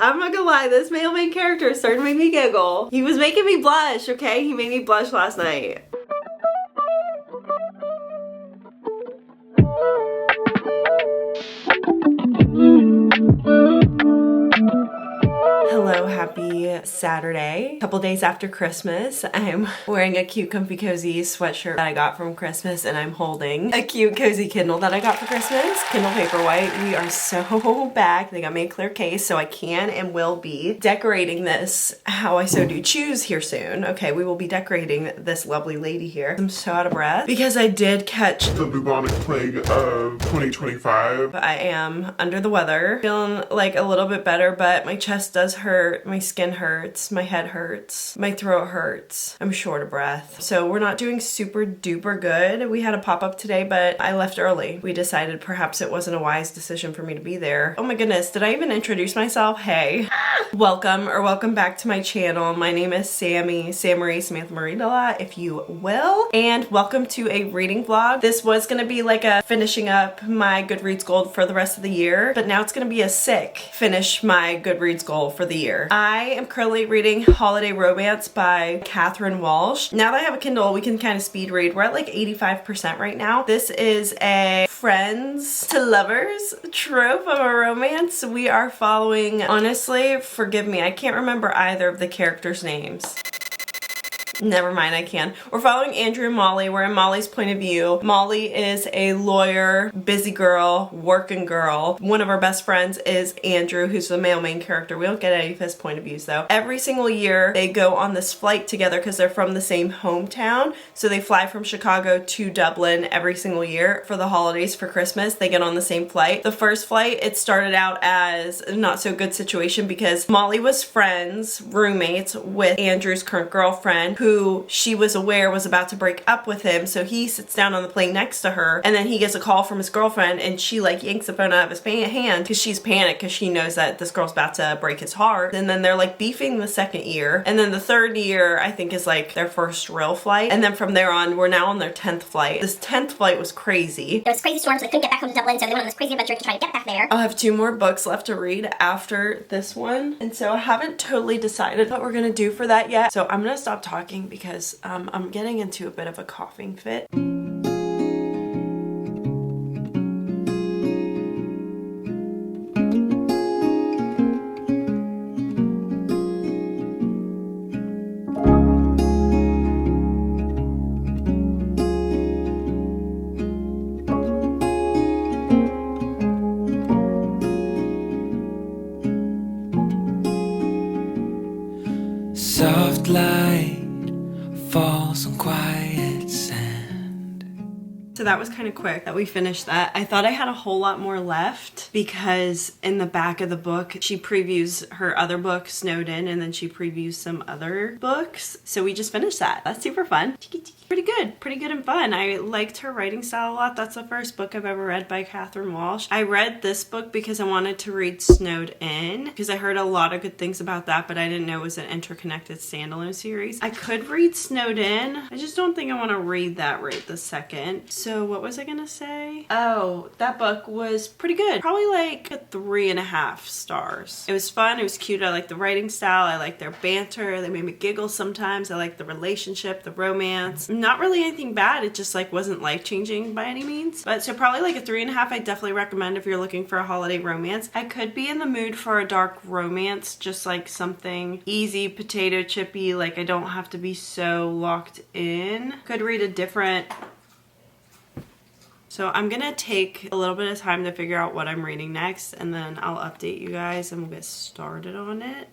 I'm not gonna lie, this male main character started to make me giggle. He was making me blush, okay? He made me blush last night. Hello, happy Saturday. A couple days after Christmas, I'm wearing a cute comfy cozy sweatshirt that I got from Christmas, and I'm holding a cute cozy Kindle that I got for Christmas. Kindle Paperwhite. We are so back. They got me a clear case, so I can and will be decorating this how I so do choose here soon. Okay, we will be decorating this lovely lady here. I'm so out of breath because I did catch the bubonic plague of 2025. I am under the weather, feeling like a little bit better, but my chest does hurt, my skin hurts, my head hurts, my throat hurts. I'm short of breath. So we're not doing super duper good. We had a pop-up today, but I left early. We decided perhaps it wasn't a wise decision for me to be there. Oh my goodness, did I even introduce myself? Hey. Welcome back to my channel. My name is Sammy, Sammarie, Samantha Marie Della, if you will. And welcome to a reading vlog. This was gonna be like a finishing up my Goodreads goal for the rest of the year, but now it's gonna be a sick finish my Goodreads goal for the year. I am currently reading Holiday Romance by Walsh. Now that I have a Kindle, we can kind of speed read. We're at like 85% right now. This is a friends to lovers trope of a romance. We are following, honestly, forgive me, I can't remember either of the characters' names. Never mind, I can. We're following Andrew and Molly. We're in Molly's point of view. Molly is a lawyer, busy girl, working girl. One of our best friends is Andrew, who's the male main character. We don't get any of his point of views though. Every single year they go on this flight together because they're from the same hometown. So they fly from Chicago to Dublin every single year for the holidays, for Christmas. They get on the same flight. The first flight, it started out as a not so good situation because Molly was friends, roommates with Andrew's current girlfriend, who she was aware was about to break up with him. So he sits down on the plane next to her, and then he gets a call from his girlfriend, and she like yanks the phone out of his hand because she's panicked because she knows that this girl's about to break his heart. And then they're like beefing the second year, and then the third year I think is like their first real flight, and then from there on we're now on their 10th flight. This 10th flight was crazy. There was crazy storms, so they couldn't get back home to Dublin, so they went on this crazy adventure to try to get back there. I'll have 2 more books left to read after this one, and so I haven't totally decided what we're gonna do for that yet. So I'm gonna stop talking because I'm getting into a bit of a coughing fit. Soft light falls on quiet sand. So that was kind of quick that we finished that. I thought I had a whole lot more left because in the back of the book she previews her other book, Snowed In, and then she previews some other books. So we just finished that. That's super fun. Pretty good and fun. I liked her writing style a lot. That's the first book I've ever read by Walsh. I read this book because I wanted to read Snowed In because I heard a lot of good things about that, but I didn't know it was an interconnected standalone series. I could read Snowed In. I just don't think I want to read that right this second. So what was I gonna say? Oh, that book was pretty good. Probably like a 3.5 stars. It was fun. It was cute. I liked the writing style. I liked their banter. They made me giggle sometimes. I liked the relationship, the romance. Not really anything bad. It just like wasn't life-changing by any means. But so probably like a 3.5. I definitely recommend if you're looking for a holiday romance. I could be in the mood for a dark romance, just like something easy, potato chippy. Like I don't have to be so locked in. Could read a different. So I'm gonna take a little bit of time to figure out what I'm reading next, and then I'll update you guys and we'll get started on it.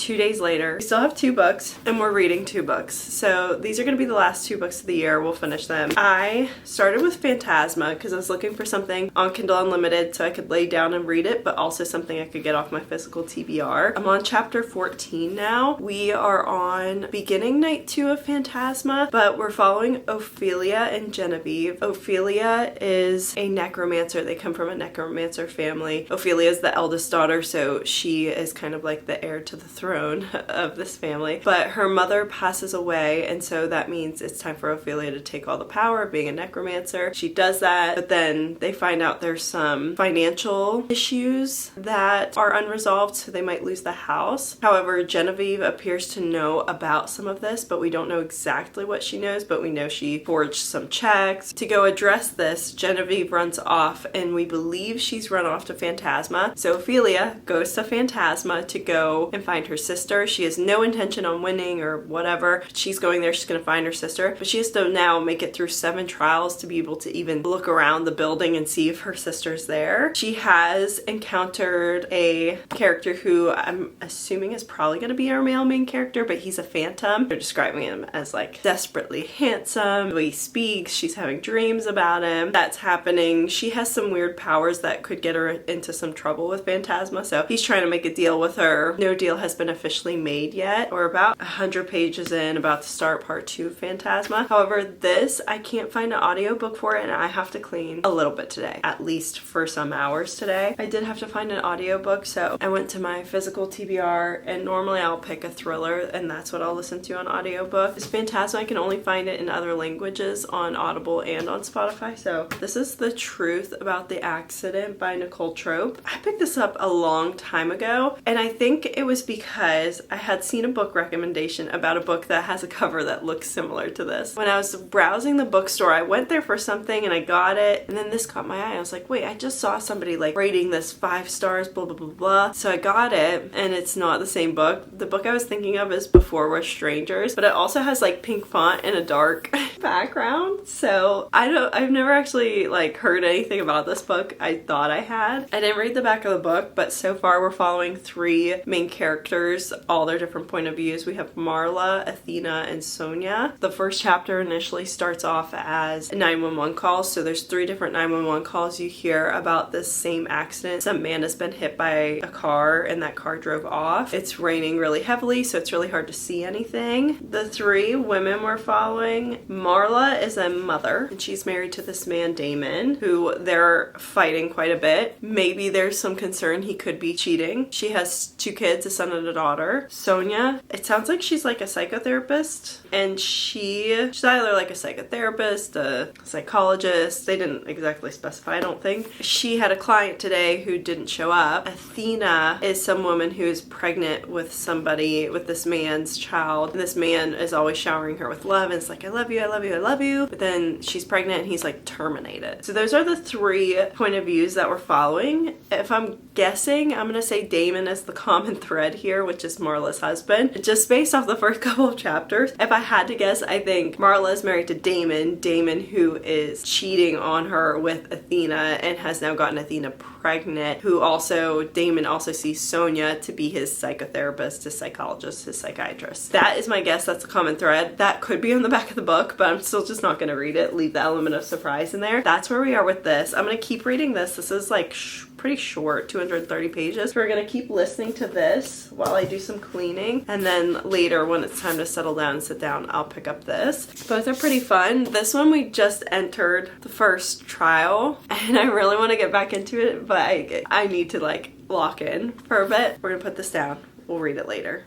2 days later. We still have 2 books and we're reading 2 books. So these are going to be the last 2 books of the year. We'll finish them. I started with Phantasma because I was looking for something on Kindle Unlimited so I could lay down and read it, but also something I could get off my physical TBR. I'm on chapter 14 now. We are on beginning night 2 of Phantasma, but we're following Ophelia and Genevieve. Ophelia is a necromancer. They come from a necromancer family. Ophelia is the eldest daughter, so she is kind of like the heir to the throne of this family. But her mother passes away, and so that means it's time for Ophelia to take all the power of being a necromancer. She does that, but then they find out there's some financial issues that are unresolved, so they might lose the house. However, Genevieve appears to know about some of this, but we don't know exactly what she knows, but we know she forged some checks. To go address this, Genevieve runs off, and we believe she's run off to Phantasma. So Ophelia goes to Phantasma to go and find her sister. She has no intention on winning or whatever. She's going there, she's going to find her sister, but she has to now make it through 7 trials to be able to even look around the building and see if her sister's there. She has encountered a character who I'm assuming is probably going to be our male main character, but he's a phantom. They're describing him as like desperately handsome. The way he speaks, she's having dreams about him. That's happening. She has some weird powers that could get her into some trouble with Phantasma, so he's trying to make a deal with her. No deal has been officially made yet. We're about 100 pages in, about to start part 2 of Phantasma. However, this, I can't find an audiobook for it, and I have to clean a little bit today, at least for some hours today. I did have to find an audiobook, so I went to my physical TBR, and normally I'll pick a thriller, and that's what I'll listen to on audiobook. This Phantasma, I can only find it in other languages on Audible and on Spotify, so this is The Truth About the Accident by Nicole Trope. I picked this up a long time ago, and I think it was because I had seen a book recommendation about a book that has a cover that looks similar to this. When I was browsing the bookstore, I went there for something and I got it, and then this caught my eye. I was like, wait, I just saw somebody like rating this 5 stars, blah, blah, blah, blah. So I got it, and it's not the same book. The book I was thinking of is Before We're Strangers, but it also has like pink font and a dark background. So I've never actually like heard anything about this book. I thought I had. I didn't read the back of the book, but so far we're following 3 main characters, all their different point of views. We have Marla, Athena, and Sonia. The first chapter initially starts off as a 911 call, so there's 3 different 911 calls you hear about this same accident. Some man has been hit by a car and that car drove off. It's raining really heavily, so it's really hard to see anything. The 3 women we're following, Marla is a mother, and she's married to this man Damon, who they're fighting quite a bit. Maybe there's some concern he could be cheating. She has 2 kids, a son and a daughter. Sonia, it sounds like she's like a psychotherapist, and she's either like a psychotherapist, a psychologist. They didn't exactly specify, I don't think. She had a client today who didn't show up. Athena is some woman who is pregnant with somebody, with this man's child, and this man is always showering her with love, and it's like, I love you, I love you, I love you. But then she's pregnant and he's like, terminated. So those are the 3 point of views that we're following. If I'm guessing, I'm gonna say Damon is the common thread here, which is Marla's husband. Just based off the first couple of chapters, if I had to guess, I think Marla is married to Damon who is cheating on her with Athena and has now gotten Athena pregnant, who also, Damon also sees Sonia to be his psychotherapist, his psychologist, his psychiatrist. That is my guess. That's a common thread. That could be on the back of the book, but I'm still just not going to read it. Leave the element of surprise in there. That's where we are with this. I'm going to keep reading this. This is like pretty short, 230 pages. We're going to keep listening to this while I do some cleaning, and then later when it's time to settle down and sit down, I'll pick up this. Both are pretty fun. This one we just entered the first trial, and I really want to get back into it, but I need to like lock in for a bit. We're gonna put this down. We'll read it later.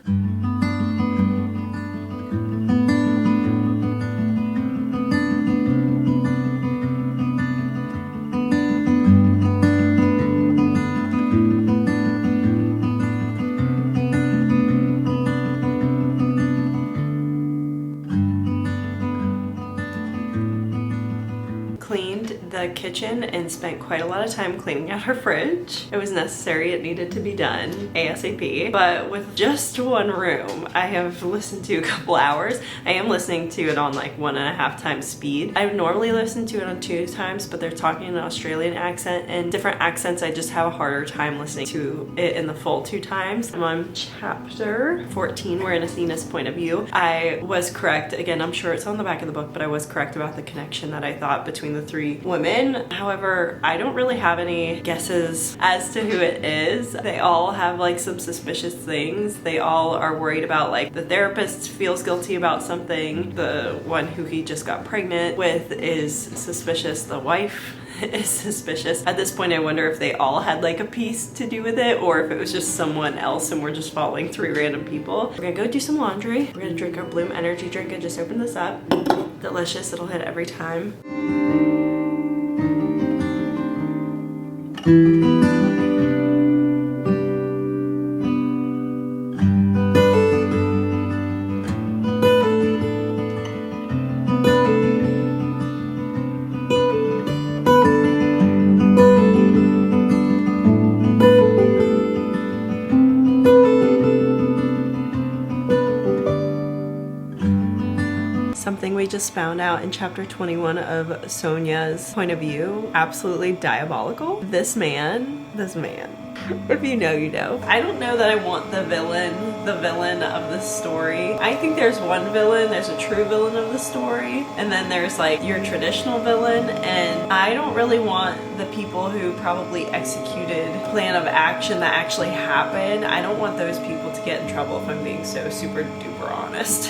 Cleaned the the kitchen and spent quite a lot of time cleaning out her fridge. It was necessary, it needed to be done ASAP. But with just one room, I have listened to a couple hours. I am listening to it on like 1.5 times speed. I would normally listen to it on 2 times, but they're talking in an Australian accent, and different accents I just have a harder time listening to it in the full 2 times. I'm on chapter 14. We're in Athena's point of view. I was correct. Again, I'm sure it's on the back of the book, but I was correct about the connection that I thought between the 3 women. However, I don't really have any guesses as to who it is. They all have like some suspicious things. They all are worried about, like, the therapist feels guilty about something. The one who he just got pregnant with is suspicious. The wife is suspicious. At this point, I wonder if they all had like a piece to do with it, or if it was just someone else and we're just following 3 random people. We're gonna go do some laundry. We're gonna drink our Bloom energy drink. I just opened this up. Delicious. It'll hit every time. Something we just found out in chapter 21 of Sonia's point of view, absolutely diabolical. This man, if you know, you know. I don't know that I want the villain of the story. I think there's one villain, there's a true villain of the story, and then there's like your traditional villain, and I don't really want the people who probably executed plan of action that actually happened. I don't want those people to get in trouble, if I'm being so super duper honest.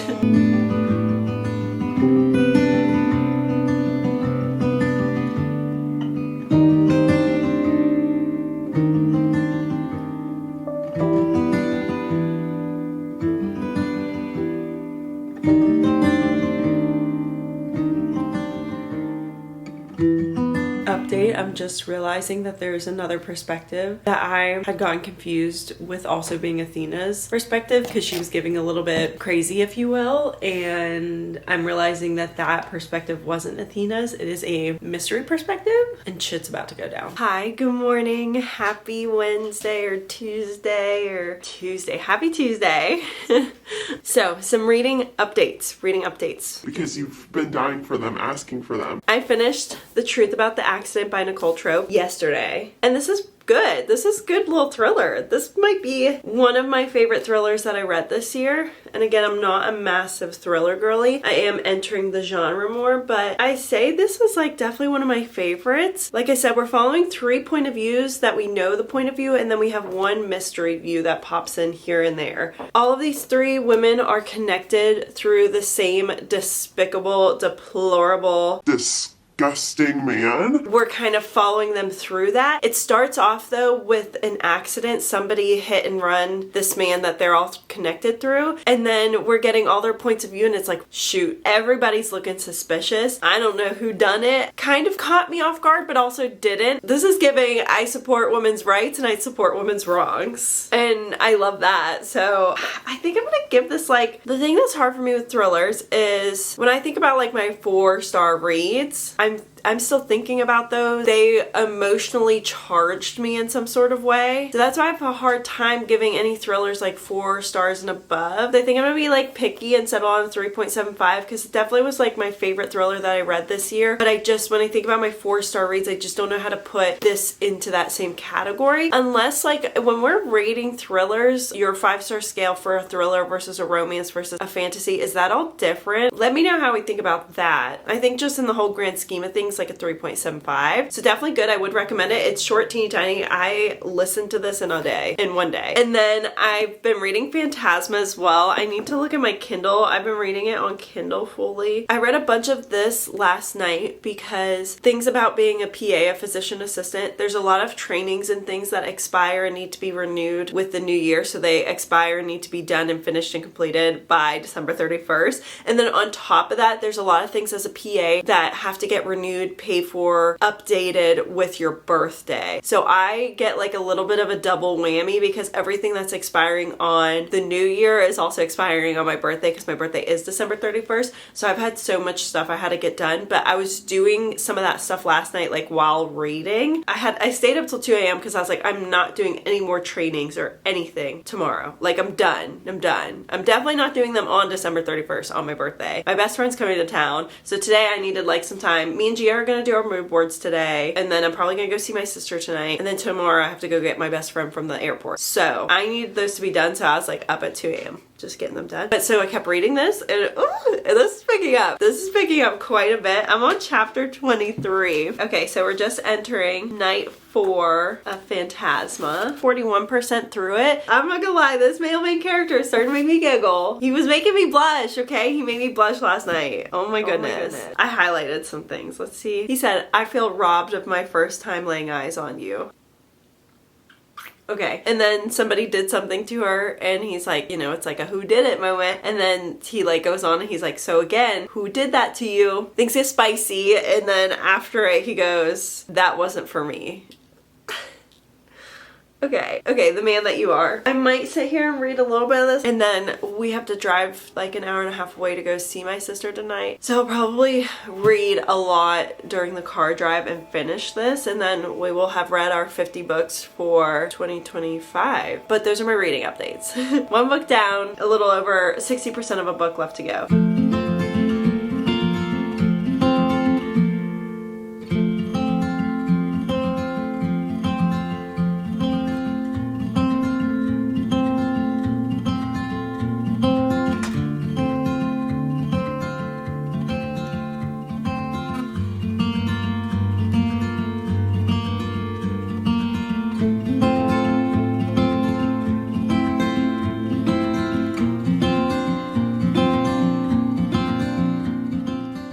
I'm just realizing that there's another perspective that I had gotten confused with, also being Athena's perspective, because she was giving a little bit crazy, if you will, and I'm realizing that that perspective wasn't Athena's. It is a mystery perspective, and shit's about to go down. Hi, good morning, happy Wednesday or Tuesday, happy Tuesday. So, some reading updates. Because you've been dying for them, asking for them. I finished The Truth About the Accident by Nicole Trope yesterday, and this is good. This is a good little thriller. This might be one of my favorite thrillers that I read this year. And again, I'm not a massive thriller girly. I am entering the genre more, but I say this was like definitely one of my favorites. Like I said, we're following 3 point of views that we know the point of view, and then we have one mystery view that pops in here and there. All of these 3 women are connected through the same despicable, deplorable, disgusting man. We're kind of following them through that. It starts off though with an accident. Somebody hit and run this man that they're all connected through, and then we're getting all their points of view, and it's like, shoot, everybody's looking suspicious. I don't know who done it. Kind of caught me off guard, but also didn't. This is giving I support women's rights and I support women's wrongs, and I love that. So I think I'm gonna give this, like, the thing that's hard for me with thrillers is when I think about like my 4-star reads, I'm still thinking about those. They emotionally charged me in some sort of way. So that's why I have a hard time giving any thrillers like 4 stars and above. I think I'm gonna be like picky and settle on 3.75, because it definitely was like my favorite thriller that I read this year. But when I think about my 4-star reads, I just don't know how to put this into that same category. Unless, like, when we're rating thrillers, your 5-star scale for a thriller versus a romance versus a fantasy, is that all different? Let me know how we think about that. I think just in the whole grand scheme of things, like a 3.75. So definitely good. I would recommend it. It's short, teeny tiny. I listened to this in one day. And then I've been reading Phantasma as well. I need to look at my Kindle. I've been reading it on Kindle fully. I read a bunch of this last night because things about being a PA, a physician assistant, there's a lot of trainings and things that expire and need to be renewed with the new year. So they expire and need to be done and finished and completed by December 31st. And then on top of that, there's a lot of things as a PA that have to get renewed renewed, paid for, updated with your birthday. So I get like a little bit of a double whammy because everything that's expiring on the new year is also expiring on my birthday because my birthday is December 31st. So I've had so much stuff I had to get done, but I was doing some of that stuff last night, like while reading. I stayed up till 2 a.m. because I was like, I'm not doing any more trainings or anything tomorrow. Like I'm done. I'm definitely not doing them on December 31st on my birthday. My best friend's coming to town. So today I needed like some time. Me and Gia are gonna do our mood boards today. And then I'm probably gonna go see my sister tonight. And then tomorrow I have to go get my best friend from the airport. So I need those to be done. So I was like up at 2 a.m. just getting them done. But so I kept reading this and this is picking up. This is picking up quite a bit. I'm on chapter 23. Okay, so we're just entering night 4 of Phantasma. 41% through it. I'm not gonna lie, this male main character is starting to make me giggle. He was making me blush, okay? He made me blush last night. Oh my goodness. I highlighted some things. Let's see. He said, I feel robbed of my first time laying eyes on you. Okay, and then somebody did something to her and he's like, you know, it's like a who did it moment, and then he like goes on and he's like, so again, who did that to you? Thinks it's spicy, and then after it he goes, that wasn't for me. Okay, the man that you are. I might sit here and read a little bit of this, and then we have to drive like an hour and a half away to go see my sister tonight. So I'll probably read a lot during the car drive and finish this, and then we will have read our 50 books for 2025. But those are my reading updates. One book down, a little over 60% of a book left to go.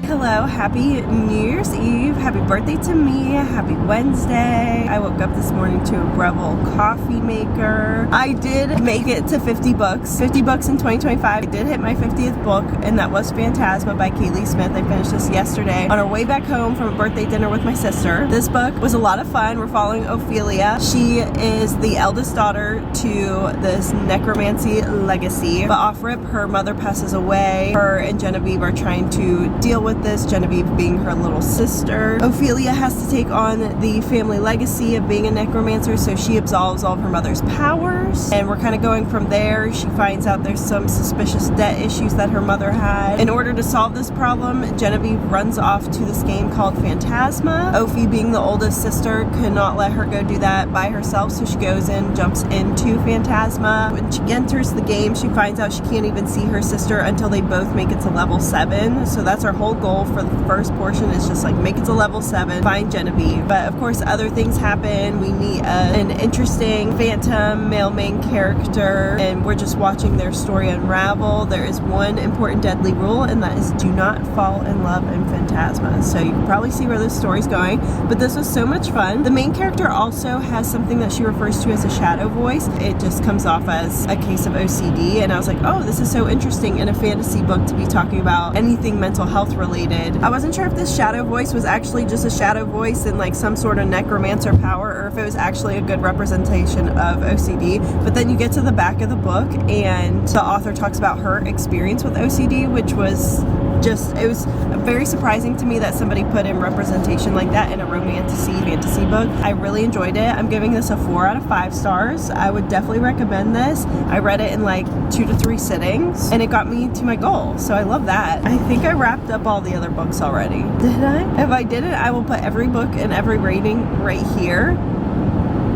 Hello, happy New Year's Eve, happy birthday to me, happy Wednesday. I woke up this morning to a Breville coffee maker. I did make it to 50 books. 50 books in 2025. I did hit my 50th book, and that was Phantasma by Kaylie Smith. I finished this yesterday on our way back home from a birthday dinner with my sister. This book was a lot of fun. We're following Ophelia. She is the eldest daughter to this necromancy legacy, but off rip, her mother passes away. Her and Genevieve are trying to deal with this, Genevieve being her little sister. Ophelia has to take on the family legacy of being a necromancer, so she absolves all of her mother's powers, and we're kind of going from there. She finds out there's some suspicious debt issues that her mother had. In order to solve this problem, Genevieve runs off to this game called Phantasma. Ophi, being the oldest sister, could not let her go do that by herself, so she goes in, jumps into Phantasma. When she enters the game, she finds out she can't even see her sister until they both make it to level 7, so that's our whole goal for the first portion, is just like make it to level 7, find Genevieve. But of course other things happen. We meet an interesting phantom male main character, and we're just watching their story unravel. There is one important deadly rule, and that is do not fall in love in Phantasma. So you can probably see where this story's going, but this was so much fun. The main character also has something that she refers to as a shadow voice. It just comes off as a case of OCD, and I was like, oh, this is so interesting in a fantasy book to be talking about anything mental health related. I wasn't sure if this shadow voice was actually just a shadow voice and like some sort of necromancer power, or if it was actually a good representation of OCD. But then you get to the back of the book and the author talks about her experience with OCD, which was just, it was very surprising to me that somebody put in representation like that in a fantasy book. I really enjoyed it. I'm giving this a 4 out of 5 stars. I would definitely recommend this. I read it in like 2 to 3 sittings, and it got me to my goal, so I love that. I think I wrapped up all the other books already. Did I? If I didn't, I will put every book and every rating right here.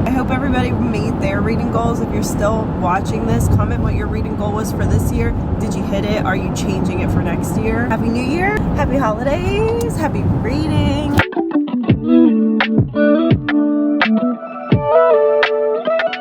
I hope everybody made their reading goals. If you're still watching this, comment what your reading goal was for this year. Did you hit it? Are you changing it for next year? Happy New Year, happy holidays, happy reading.